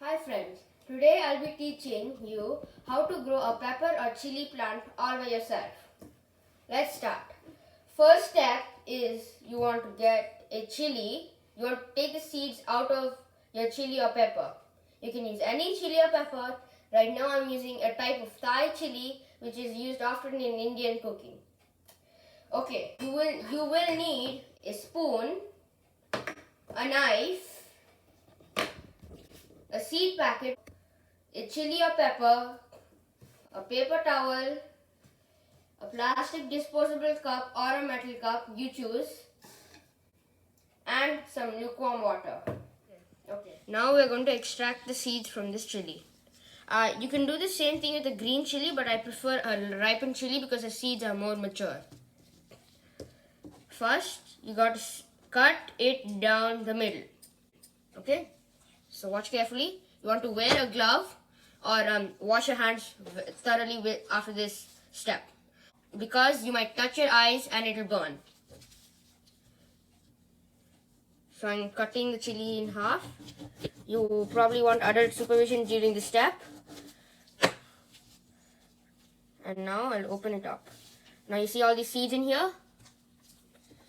Hi friends, today I'll be teaching you how to grow a pepper or chili plant all by yourself. Let's start. First step is you want to get a chili. You want to take the seeds out of your chili or pepper. You can use any chili or pepper. Right now I'm using a type of Thai chili which is used often in Indian cooking. Okay, you will need a spoon, a knife, a seed packet, a chili or pepper, a paper towel, a plastic disposable cup or a metal cup, you choose, and some lukewarm water. Okay. Now we're going to extract the seeds from this chili. You can do the same thing with a green chili, but I prefer a ripened chili because the seeds are more mature. First, you got to cut it down the middle. Okay? So watch carefully. You want to wear a glove or wash your hands thoroughly after this step, because you might touch your eyes and it'll burn. So I'm cutting the chili in half. You probably want adult supervision during this step. And now I'll open it up. Now you see all these seeds in here?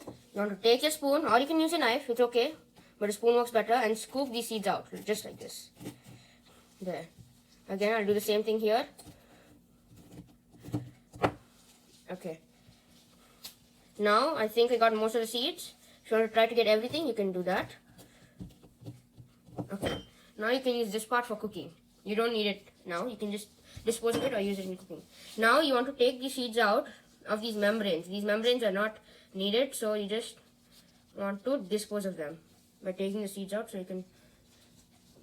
You want to take your spoon, or you can use a knife, it's okay, but a spoon works better, and scoop these seeds out, just like this. There. Again, I'll do the same thing here. Okay. Now, I think I got most of the seeds. If you want to try to get everything, you can do that. Okay. Now you can use this part for cooking. You don't need it now. You can just dispose of it or use it in cooking. Now you want to take the seeds out of these membranes. These membranes are not needed, so you just want to dispose of them by taking the seeds out so you can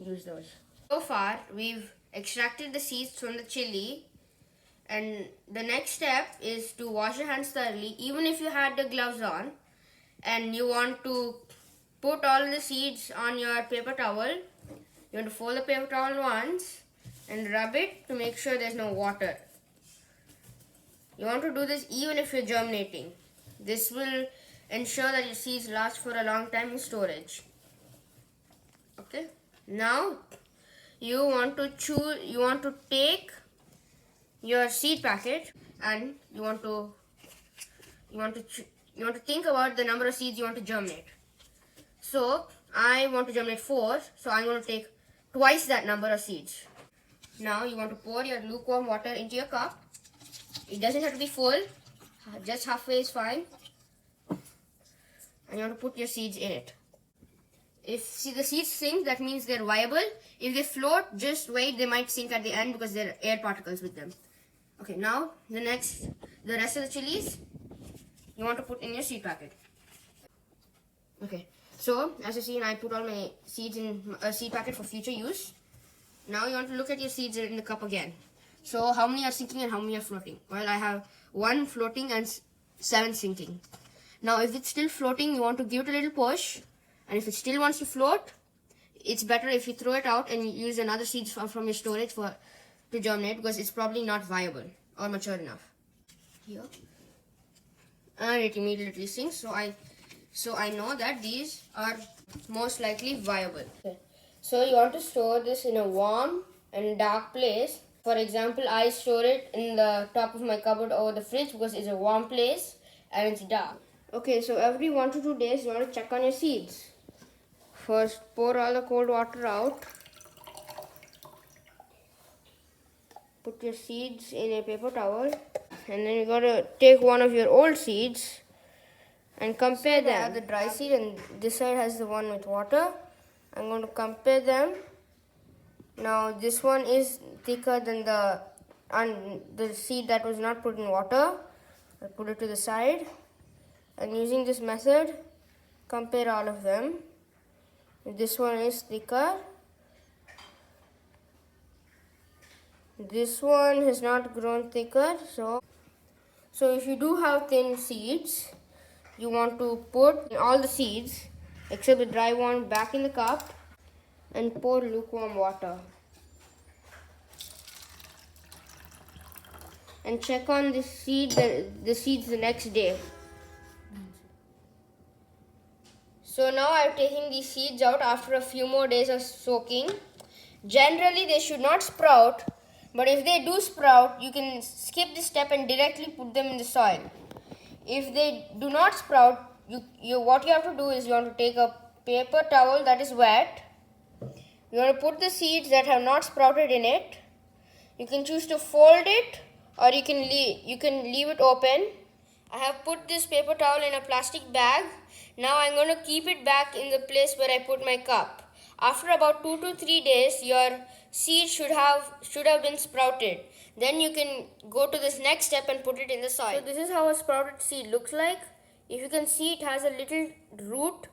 use those. So far, we've extracted the seeds from the chili, and the next step is to wash your hands thoroughly, even if you had the gloves on, and you want to put all the seeds on your paper towel. You want to fold the paper towel once and rub it to make sure there's no water. You want to do this even if you're germinating. This will ensure that your seeds last for a long time in storage. Okay. Now you want to take your seed packet and you want to think about the number of seeds you want to germinate. So I want to germinate 4, so I'm going to take twice that number of seeds. Now you want to pour your lukewarm water into your cup. It doesn't have to be full, just halfway is fine. And you want to put your seeds in it. If the seeds sink, that means they're viable. If they float, just wait, they might sink at the end because there are air particles with them. Okay, now the rest of the chilies you want to put in your seed packet. Okay, so as you see, I put all my seeds in a seed packet for future use. Now you want to look at your seeds in the cup again. So how many are sinking and how many are floating? Well, I have 1 floating and 7 sinking. Now if it's still floating, you want to give it a little push. And if it still wants to float, it's better if you throw it out and use another seeds from your storage to germinate, because it's probably not viable or mature enough. Here. And it immediately sinks. So I know that these are most likely viable. Okay. So you want to store this in a warm and dark place. For example, I store it in the top of my cupboard over the fridge because it's a warm place and it's dark. Okay, so every 1 to 2 days you want to check on your seeds. First, pour all the cold water out. Put your seeds in a paper towel, and then you got to take one of your old seeds and compare them. I have the dry seed and this side has the one with water. I'm going to compare them. Now this one is thicker than the seed that was not put in water. I'll put it to the side, and using this method, compare all of them. This one is thicker. This one has not grown thicker. So if you do have thin seeds, you want to put all the seeds except the dry one back in the cup and pour lukewarm water. And check on the seeds the next day. So now I'm taking these seeds out after a few more days of soaking, Generally, they should not sprout, but if they do sprout, you can skip this step and directly put them in the soil. If they do not sprout, what you have to do is you want to take a paper towel that is wet. You want to put the seeds that have not sprouted in it. You can choose to fold it, or you can leave it open. I have put this paper towel in a plastic bag. Now I'm going to keep it back in the place where I put my cup. After about 2 to 3 days, your seed should have been sprouted. Then you can go to this next step and put it in the soil. So this is how a sprouted seed looks like. If you can see, it has a little root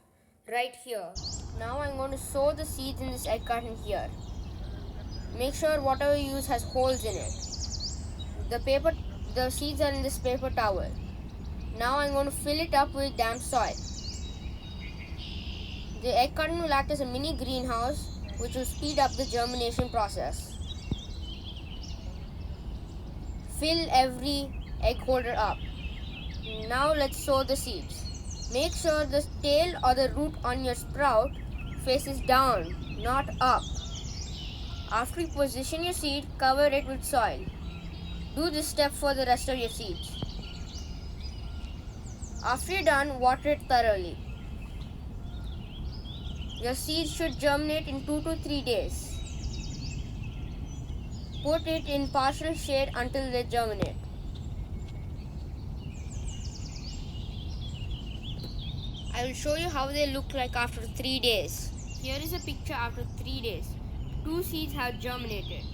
right here. Now I'm going to sow the seeds in this egg carton here. Make sure whatever you use has holes in it. The seeds are in this paper towel. Now I'm going to fill it up with damp soil. The egg carton will act as a mini greenhouse, which will speed up the germination process. Fill every egg holder up. Now let's sow the seeds. Make sure the tail or the root on your sprout faces down, not up. After you position your seed, cover it with soil. Do this step for the rest of your seeds. After you're done, water it thoroughly. Your seeds should germinate in 2 to 3 days. Put it in partial shade until they germinate. I will show you how they look like after 3 days. Here is a picture after 3 days. 2 seeds have germinated.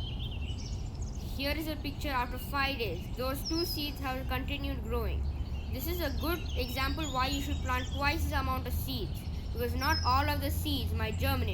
Here is a picture after 5 days. Those 2 seeds have continued growing. This is a good example why you should plant twice the amount of seeds, because not all of the seeds might germinate.